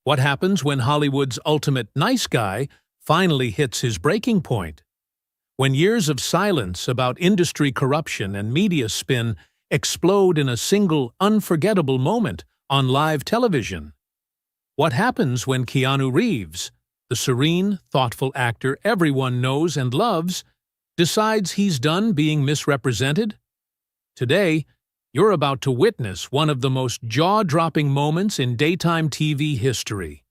What happens when Hollywood's ultimate nice guy finally hits his breaking point? When years of silence about industry corruption and media spin explode in a single unforgettable moment on live television? What happens when Keanu Reeves, the serene, thoughtful actor everyone knows and loves, decides he's done being misrepresented? Today, you're about to witness one of the most jaw-dropping moments in daytime TV history.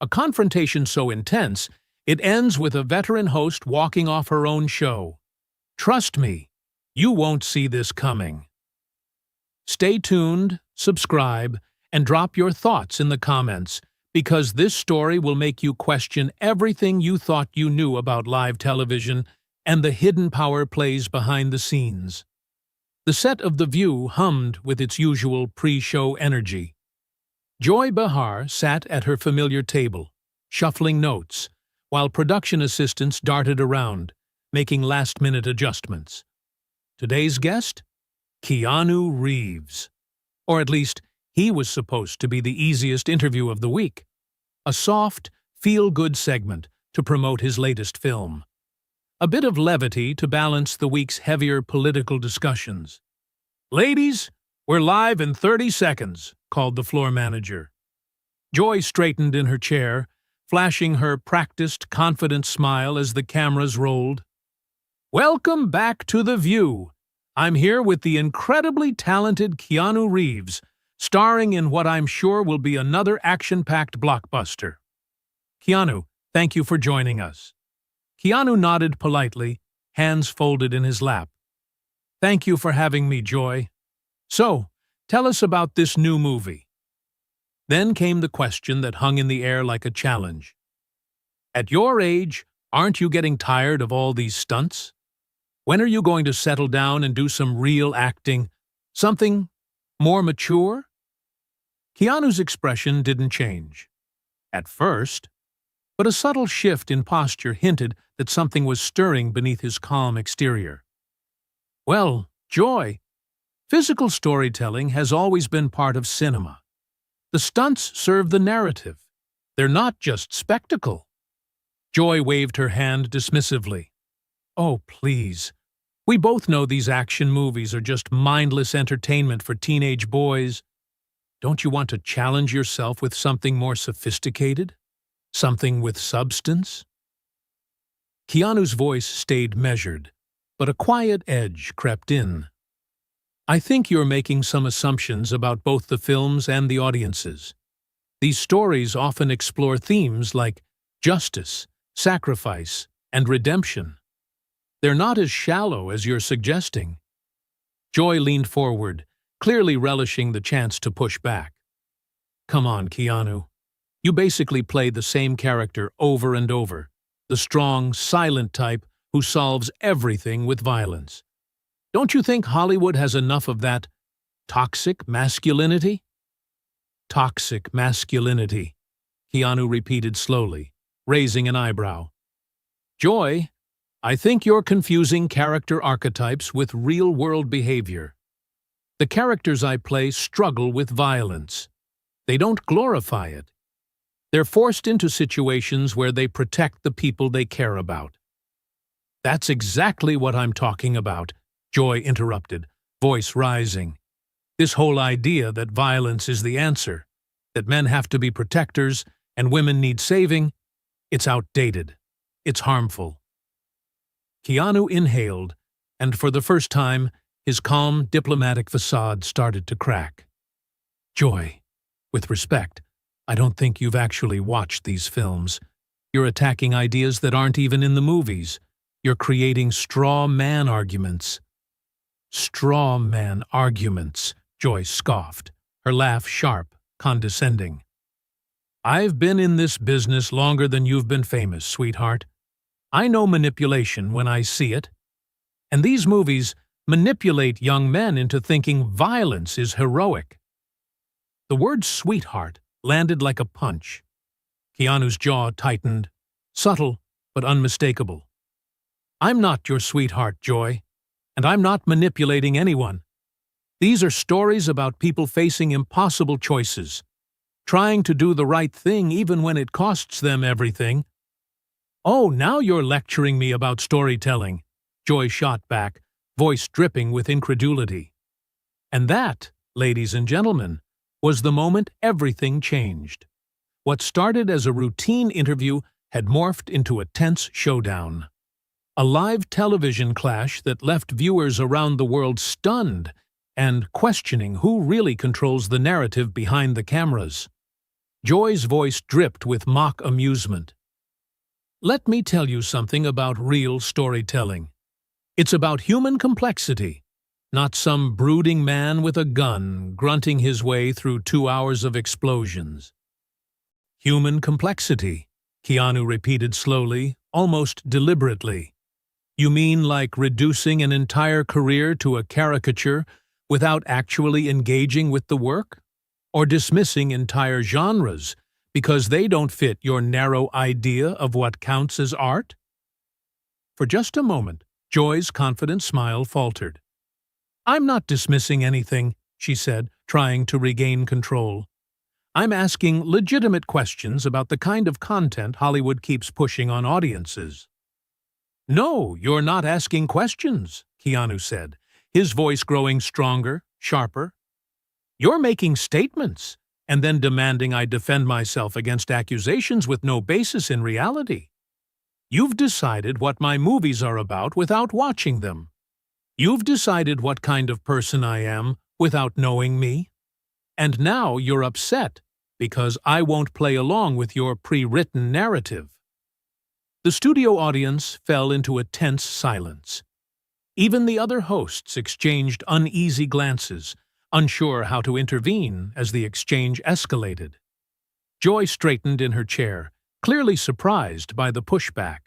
A confrontation so intense, it ends with a veteran host walking off her own show. Trust me, you won't see this coming. Stay tuned, subscribe, and drop your thoughts in the comments, because this story will make you question everything you thought you knew about live television and the hidden power plays behind the scenes. The set of The View hummed with its usual pre-show energy. Joy Behar sat at her familiar table, shuffling notes, while production assistants darted around, making last-minute adjustments. Today's guest? Keanu Reeves. Or at least, he was supposed to be the easiest interview of the week. A soft, feel-good segment to promote his latest film. A bit of levity to balance the week's heavier political discussions. "Ladies, we're live in 30 seconds, called the floor manager. Joy straightened in her chair, flashing her practiced, confident smile as the cameras rolled. "Welcome back to The View. I'm here with the incredibly talented Keanu Reeves, starring in what I'm sure will be another action-packed blockbuster. Keanu, thank you for joining us." Keanu nodded politely, hands folded in his lap. "Thank you for having me, Joy. So, tell us about this new movie." Then came the question that hung in the air like a challenge. "At your age, aren't you getting tired of all these stunts? When are you going to settle down and do some real acting? Something more mature?" Keanu's expression didn't change. At first, but a subtle shift in posture hinted that something was stirring beneath his calm exterior. "Well, Joy, physical storytelling has always been part of cinema. The stunts serve the narrative. They're not just spectacle." Joy waved her hand dismissively. "Oh, please. We both know these action movies are just mindless entertainment for teenage boys. Don't you want to challenge yourself with something more sophisticated? Something with substance?" Keanu's voice stayed measured, but a quiet edge crept in. "I think you're making some assumptions about both the films and the audiences. These stories often explore themes like justice, sacrifice, and redemption. They're not as shallow as you're suggesting." Joy leaned forward, clearly relishing the chance to push back. "Come on, Keanu. You basically play the same character over and over, the strong, silent type who solves everything with violence. Don't you think Hollywood has enough of that toxic masculinity?" "Toxic masculinity," Keanu repeated slowly, raising an eyebrow. "Joy, I think you're confusing character archetypes with real-world behavior. The characters I play struggle with violence. They don't glorify it. They're forced into situations where they protect the people they care about." "That's exactly what I'm talking about," Joy interrupted, voice rising. "This whole idea that violence is the answer, that men have to be protectors and women need saving, it's outdated. It's harmful." Keanu inhaled, and for the first time, his calm, diplomatic facade started to crack. "Joy, with respect, I don't think you've actually watched these films. You're attacking ideas that aren't even in the movies. You're creating straw man arguments." "Straw man arguments," Joy scoffed, her laugh sharp, condescending. "I've been in this business longer than you've been famous, sweetheart. I know manipulation when I see it. And these movies manipulate young men into thinking violence is heroic." The word "sweetheart" landed like a punch. Keanu's jaw tightened, subtle but unmistakable. "I'm not your sweetheart, Joy, and I'm not manipulating anyone. These are stories about people facing impossible choices, trying to do the right thing even when it costs them everything. "Oh, now you're lecturing me about storytelling," Joy shot back, voice dripping with incredulity. And that, ladies and gentlemen, was the moment everything changed. What started as a routine interview had morphed into a tense showdown. A live television clash that left viewers around the world stunned and questioning who really controls the narrative behind the cameras. Joy's voice dripped with mock amusement. "Let me tell you something about real storytelling. It's about human complexity, not some brooding man with a gun grunting his way through 2 hours of explosions." "Human complexity," Keanu repeated slowly, almost deliberately. "You mean like reducing an entire career to a caricature without actually engaging with the work? Or dismissing entire genres because they don't fit your narrow idea of what counts as art?" For just a moment, Joy's confident smile faltered. "I'm not dismissing anything," she said, trying to regain control. "I'm asking legitimate questions about the kind of content Hollywood keeps pushing on audiences." "No, you're not asking questions," Keanu said, his voice growing stronger, sharper. "You're making statements, and then demanding I defend myself against accusations with no basis in reality. You've decided what my movies are about without watching them. You've decided what kind of person I am without knowing me. And now you're upset because I won't play along with your pre-written narrative." The studio audience fell into a tense silence. Even the other hosts exchanged uneasy glances, unsure how to intervene as the exchange escalated. Joy straightened in her chair, clearly surprised by the pushback.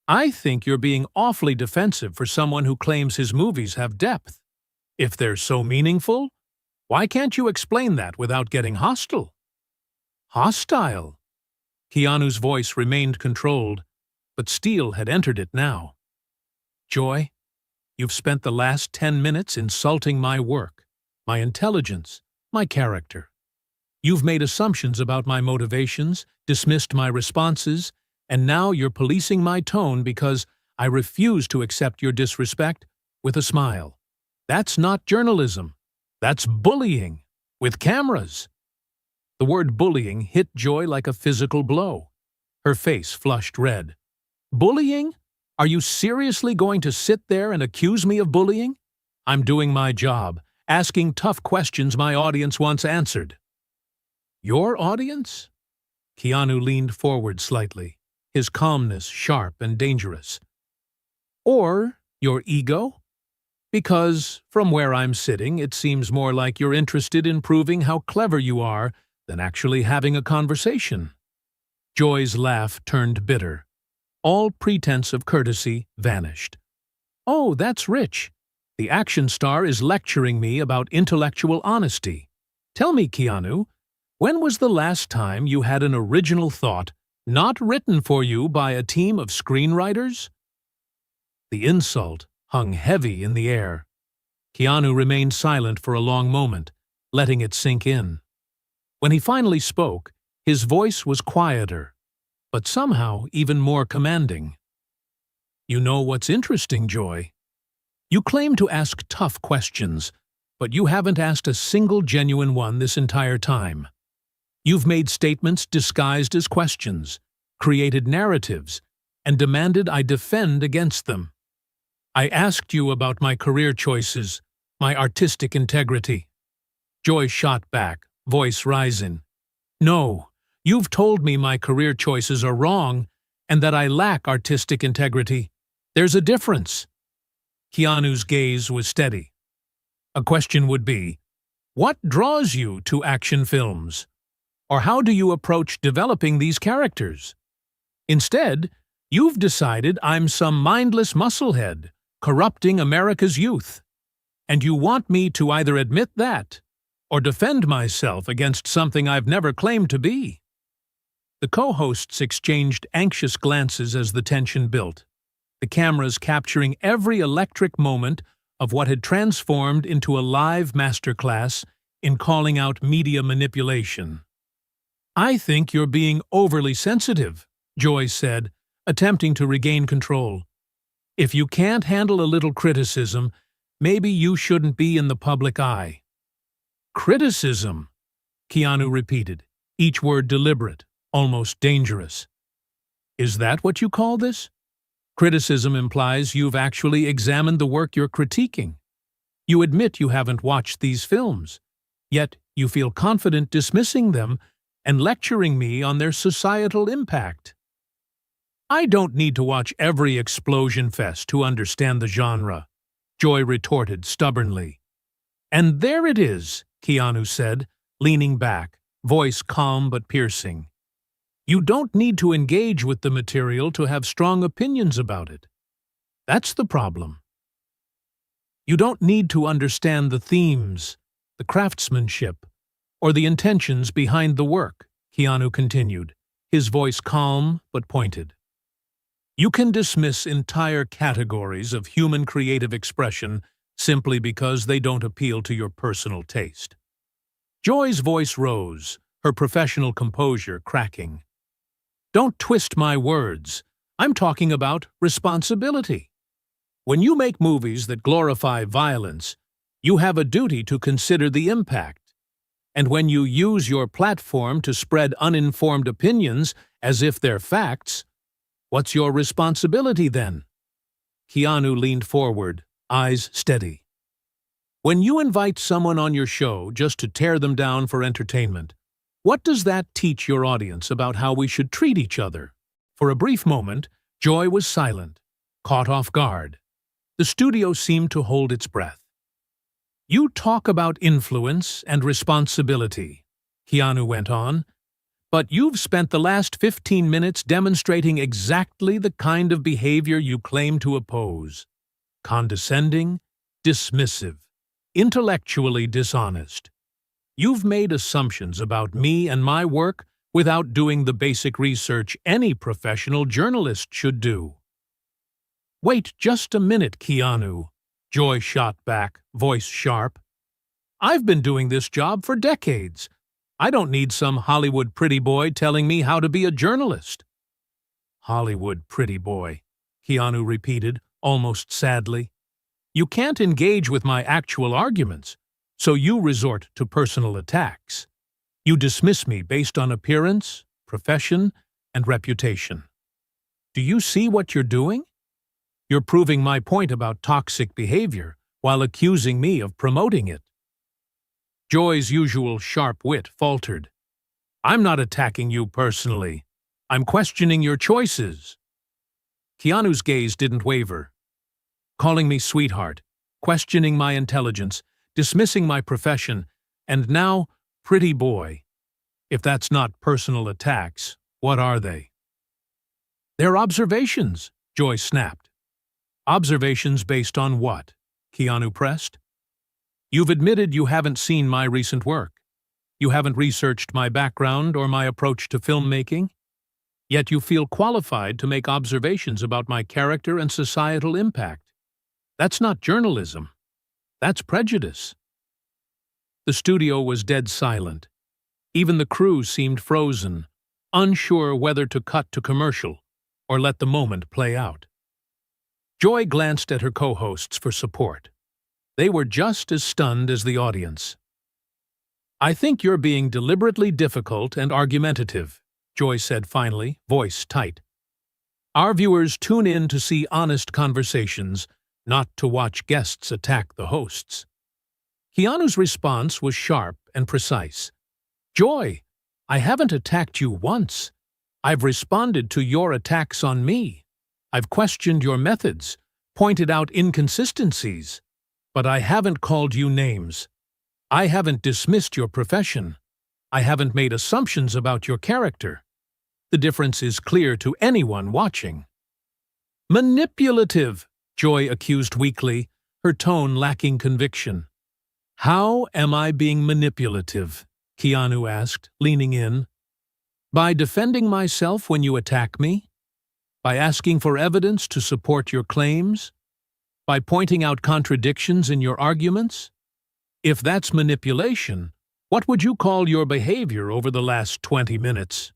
"I think you're being awfully defensive for someone who claims his movies have depth. If they're so meaningful, why can't you explain that without getting hostile?" "Hostile?" Keanu's voice remained controlled, but steel had entered it now. "Joy, you've spent the last 10 minutes insulting my work, my intelligence, my character. You've made assumptions about my motivations, dismissed my responses, and now you're policing my tone because I refuse to accept your disrespect with a smile. That's not journalism. That's bullying. With cameras." The word bullying hit Joy like a physical blow. Her face flushed red. "Bullying? Are you seriously going to sit there and accuse me of bullying? I'm doing my job, asking tough questions my audience wants answered." "Your audience?" Keanu leaned forward slightly, his calmness sharp and dangerous. "Or your ego? Because, from where I'm sitting, it seems more like you're interested in proving how clever you are than actually having a conversation." Joy's laugh turned bitter. All pretense of courtesy vanished. "Oh, that's rich. The action star is lecturing me about intellectual honesty. Tell me, Keanu, when was the last time you had an original thought not written for you by a team of screenwriters?" The insult hung heavy in the air. Keanu remained silent for a long moment, letting it sink in. When he finally spoke, his voice was quieter, but somehow even more commanding. "You know what's interesting, Joy? You claim to ask tough questions, but you haven't asked a single genuine one this entire time. You've made statements disguised as questions, created narratives, and demanded I defend against them. I asked you about my career choices, my artistic integrity." Joy shot back, voice rising. "No, you've told me my career choices are wrong and that I lack artistic integrity. There's a difference." Keanu's gaze was steady. A question would be, what draws you to action films? Or how do you approach developing these characters? Instead, you've decided I'm some mindless musclehead, corrupting America's youth. And you want me to either admit that or defend myself against something I've never claimed to be. The co-hosts exchanged anxious glances as the tension built, the cameras capturing every electric moment of what had transformed into a live masterclass in calling out media manipulation. I think you're being overly sensitive, Joy said, attempting to regain control. If you can't handle a little criticism, maybe you shouldn't be in the public eye. Criticism, Keanu repeated, each word deliberate, almost dangerous. Is that what you call this? Criticism implies you've actually examined the work you're critiquing. You admit you haven't watched these films, yet you feel confident dismissing them and lecturing me on their societal impact. I don't need to watch every explosion fest to understand the genre, Joy retorted stubbornly. And there it is, Keanu said, leaning back, voice calm but piercing. You don't need to engage with the material to have strong opinions about it. That's the problem. You don't need to understand the themes, the craftsmanship, or the intentions behind the work, Keanu continued, his voice calm but pointed. You can dismiss entire categories of human creative expression simply because they don't appeal to your personal taste. Joy's voice rose, her professional composure cracking. Don't twist my words. I'm talking about responsibility. When you make movies that glorify violence, you have a duty to consider the impact. And when you use your platform to spread uninformed opinions as if they're facts, what's your responsibility then? Keanu leaned forward, eyes steady. When you invite someone on your show just to tear them down for entertainment, what does that teach your audience about how we should treat each other? For a brief moment, Joy was silent, caught off guard. The studio seemed to hold its breath. You talk about influence and responsibility, Keanu went on, but you've spent the last 15 minutes demonstrating exactly the kind of behavior you claim to oppose. Condescending, dismissive, intellectually dishonest. You've made assumptions about me and my work without doing the basic research any professional journalist should do. Wait just a minute, Keanu, Joy shot back, voice sharp. I've been doing this job for decades. I don't need some Hollywood pretty boy telling me how to be a journalist. Hollywood pretty boy, Keanu repeated, almost sadly. You can't engage with my actual arguments, so you resort to personal attacks. You dismiss me based on appearance, profession, and reputation. Do you see what you're doing? You're proving my point about toxic behavior while accusing me of promoting it. Joy's usual sharp wit faltered. I'm not attacking you personally. I'm questioning your choices. Keanu's gaze didn't waver. Calling me sweetheart, questioning my intelligence, dismissing my profession, and now, pretty boy. If that's not personal attacks, what are they? They're observations, Joy snapped. Observations based on what? Keanu pressed. You've admitted you haven't seen my recent work. You haven't researched my background or my approach to filmmaking. Yet you feel qualified to make observations about my character and societal impact. That's not journalism. That's prejudice. The studio was dead silent. Even the crew seemed frozen, unsure whether to cut to commercial or let the moment play out. Joy glanced at her co-hosts for support. They were just as stunned as the audience. I think you're being deliberately difficult and argumentative, Joy said finally, voice tight. Our viewers tune in to see honest conversations, not to watch guests attack the hosts. Keanu's response was sharp and precise. Joy, I haven't attacked you once. I've responded to your attacks on me. I've questioned your methods, pointed out inconsistencies. But I haven't called you names. I haven't dismissed your profession. I haven't made assumptions about your character. The difference is clear to anyone watching. Manipulative, Joy accused weakly, her tone lacking conviction. How am I being manipulative? Keanu asked, leaning in. By defending myself when you attack me? By asking for evidence to support your claims? By pointing out contradictions in your arguments? If that's manipulation, What would you call your behavior over the last 20 minutes?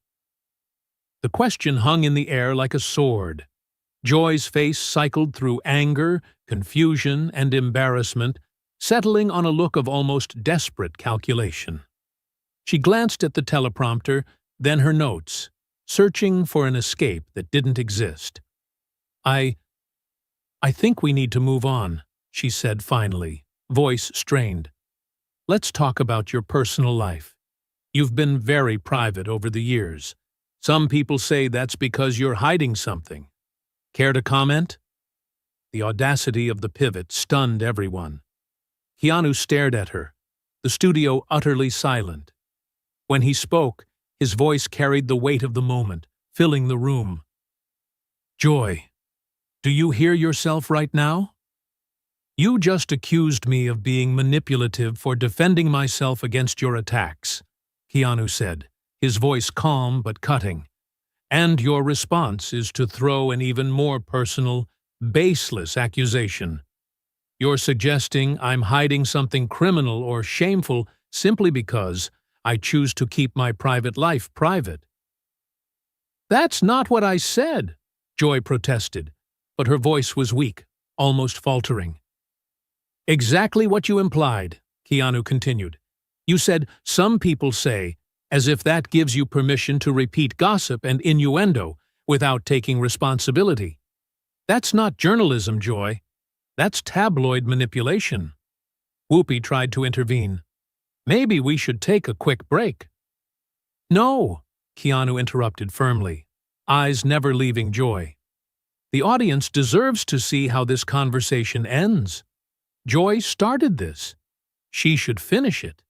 The question hung in the air like a sword. Joy's face cycled through anger, confusion, and embarrassment, settling on a look of almost desperate calculation. She glanced at the teleprompter, then her notes, searching for an escape that didn't exist. I think we need to move on, she said finally, voice strained. Let's talk about your personal life. You've been very private over the years. Some people say that's because you're hiding something. Care to comment? The audacity of the pivot stunned everyone. Keanu stared at her, the studio utterly silent. When he spoke, his voice carried the weight of the moment, filling the room. Joy, do you hear yourself right now? You just accused me of being manipulative for defending myself against your attacks, Keanu said, his voice calm but cutting. And your response is to throw an even more personal, baseless accusation. You're suggesting I'm hiding something criminal or shameful simply because I choose to keep my private life private. That's not what I said, Joy protested, but her voice was weak, almost faltering. Exactly what you implied, Keanu continued. You said, some people say, as if that gives you permission to repeat gossip and innuendo without taking responsibility. That's not journalism, Joy. That's tabloid manipulation. Whoopi tried to intervene. Maybe we should take a quick break. No, Keanu interrupted firmly, eyes never leaving Joy. The audience deserves to see how this conversation ends. Joy started this. She should finish it.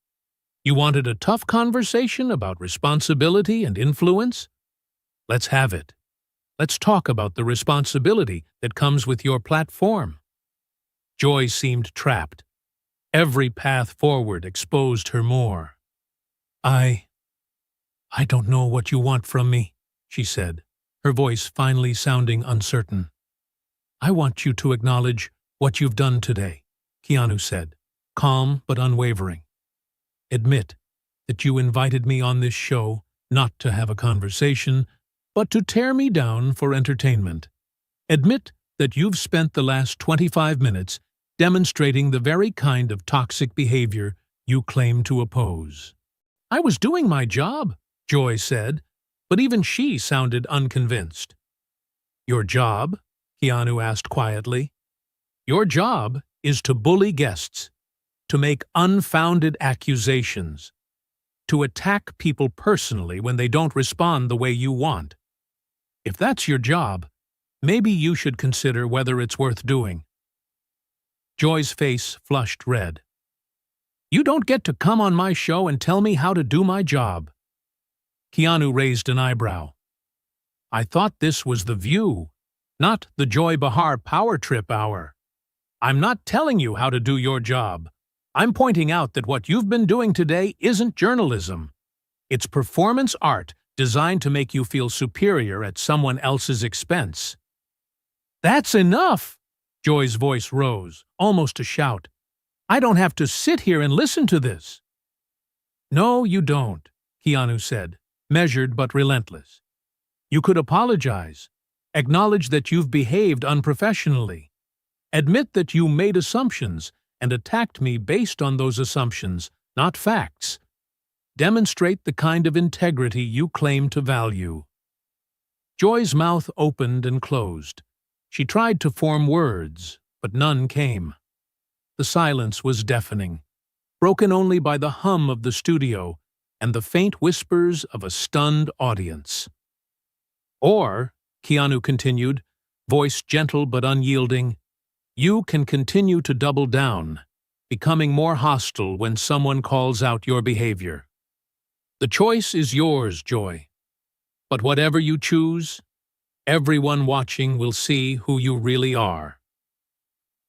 You wanted a tough conversation about responsibility and influence? Let's have it. Let's talk about the responsibility that comes with your platform. Joy seemed trapped. Every path forward exposed her more. I don't know what you want from me, she said, her voice finally sounding uncertain. I want you to acknowledge what you've done today, Keanu said, calm but unwavering. Admit that you invited me on this show not to have a conversation, but to tear me down for entertainment. Admit that you've spent the last 25 minutes demonstrating the very kind of toxic behavior you claim to oppose. I was doing my job, Joy said, but even she sounded unconvinced. Your job? Keanu asked quietly. Your job is to bully guests, to make unfounded accusations, to attack people personally when they don't respond the way you want. If that's your job, maybe you should consider whether it's worth doing. Joy's face flushed red. You don't get to come on my show and tell me how to do my job. Keanu raised an eyebrow. I thought this was The View, not the Joy Behar Power Trip Hour. I'm not telling you how to do your job. I'm pointing out that what you've been doing today isn't journalism. It's performance art designed to make you feel superior at someone else's expense. That's enough! Joy's voice rose, almost a shout. I don't have to sit here and listen to this. No, you don't, Keanu said, measured but relentless. You could apologize, acknowledge that you've behaved unprofessionally, admit that you made assumptions and attacked me based on those assumptions, not facts. Demonstrate the kind of integrity you claim to value. Joy's mouth opened and closed. She tried to form words, but none came. The silence was deafening, broken only by the hum of the studio and the faint whispers of a stunned audience. Or, Keanu continued, voice gentle but unyielding, you can continue to double down, becoming more hostile when someone calls out your behavior. The choice is yours, Joy. But whatever you choose, everyone watching will see who you really are.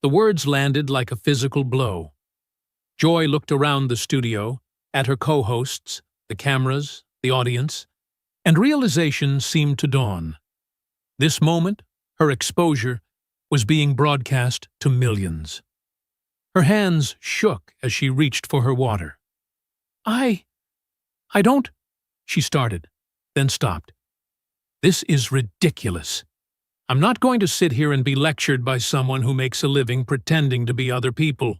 The words landed like a physical blow. Joy looked around the studio, at her co-hosts, the cameras, the audience, and realization seemed to dawn. This moment, her exposure, was being broadcast to millions. Her hands shook as she reached for her water. I don't, she started, then stopped. This is ridiculous. I'm not going to sit here and be lectured by someone who makes a living pretending to be other people.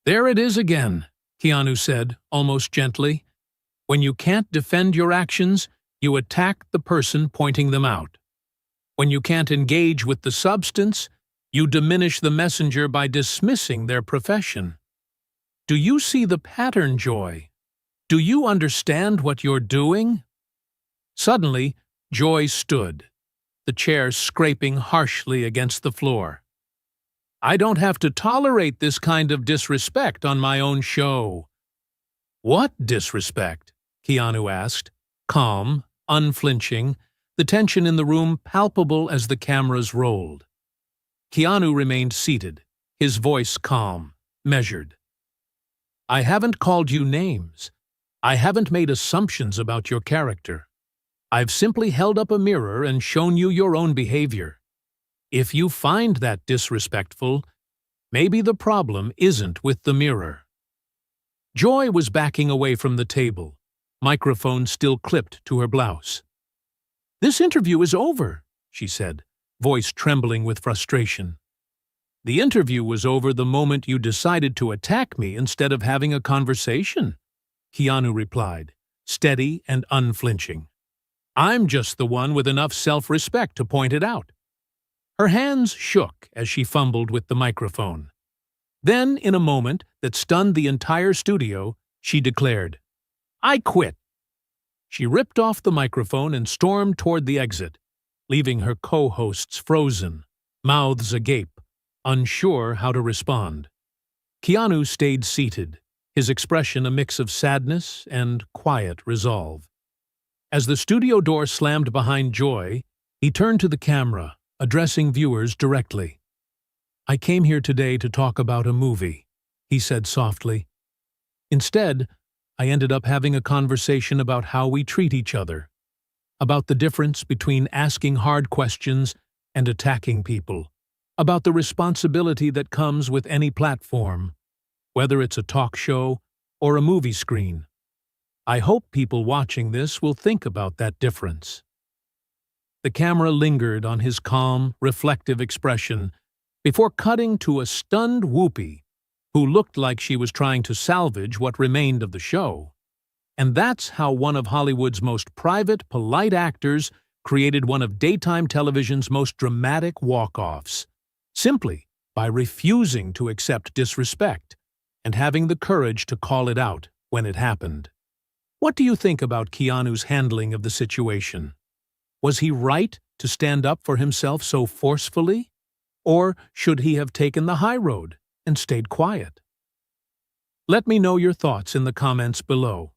There it is again, Keanu said, almost gently. When you can't defend your actions, you attack the person pointing them out. When you can't engage with the substance, you diminish the messenger by dismissing their profession. Do you see the pattern, Joy? Do you understand what you're doing? Suddenly, Joy stood, the chair scraping harshly against the floor. I don't have to tolerate this kind of disrespect on my own show. What disrespect? Keanu asked, calm, unflinching, the tension in the room palpable as the cameras rolled. Keanu remained seated, his voice calm, measured. I haven't called you names. I haven't made assumptions about your character. I've simply held up a mirror and shown you your own behavior. If you find that disrespectful, maybe the problem isn't with the mirror. Joy was backing away from the table, microphone still clipped to her blouse. This interview is over, she said, voice trembling with frustration. The interview was over the moment you decided to attack me instead of having a conversation, Keanu replied, steady and unflinching. I'm just the one with enough self-respect to point it out. Her hands shook as she fumbled with the microphone. Then, in a moment that stunned the entire studio, she declared, I quit. She ripped off the microphone and stormed toward the exit, leaving her co-hosts frozen, mouths agape, unsure how to respond. Keanu stayed seated, his expression a mix of sadness and quiet resolve. As the studio door slammed behind Joy, he turned to the camera, addressing viewers directly. I came here today to talk about a movie, he said softly. Instead, I ended up having a conversation about how we treat each other, about the difference between asking hard questions and attacking people, about the responsibility that comes with any platform, whether it's a talk show or a movie screen. I hope people watching this will think about that difference. The camera lingered on his calm, reflective expression before cutting to a stunned Whoopi, who looked like she was trying to salvage what remained of the show. And that's how one of Hollywood's most private, polite actors created one of daytime television's most dramatic walk-offs, simply by refusing to accept disrespect and having the courage to call it out when it happened. What do you think about Keanu's handling of the situation? Was he right to stand up for himself so forcefully? Or should he have taken the high road and stayed quiet? Let me know your thoughts in the comments below.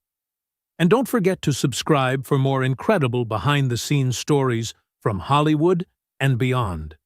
And don't forget to subscribe for more incredible behind-the-scenes stories from Hollywood and beyond.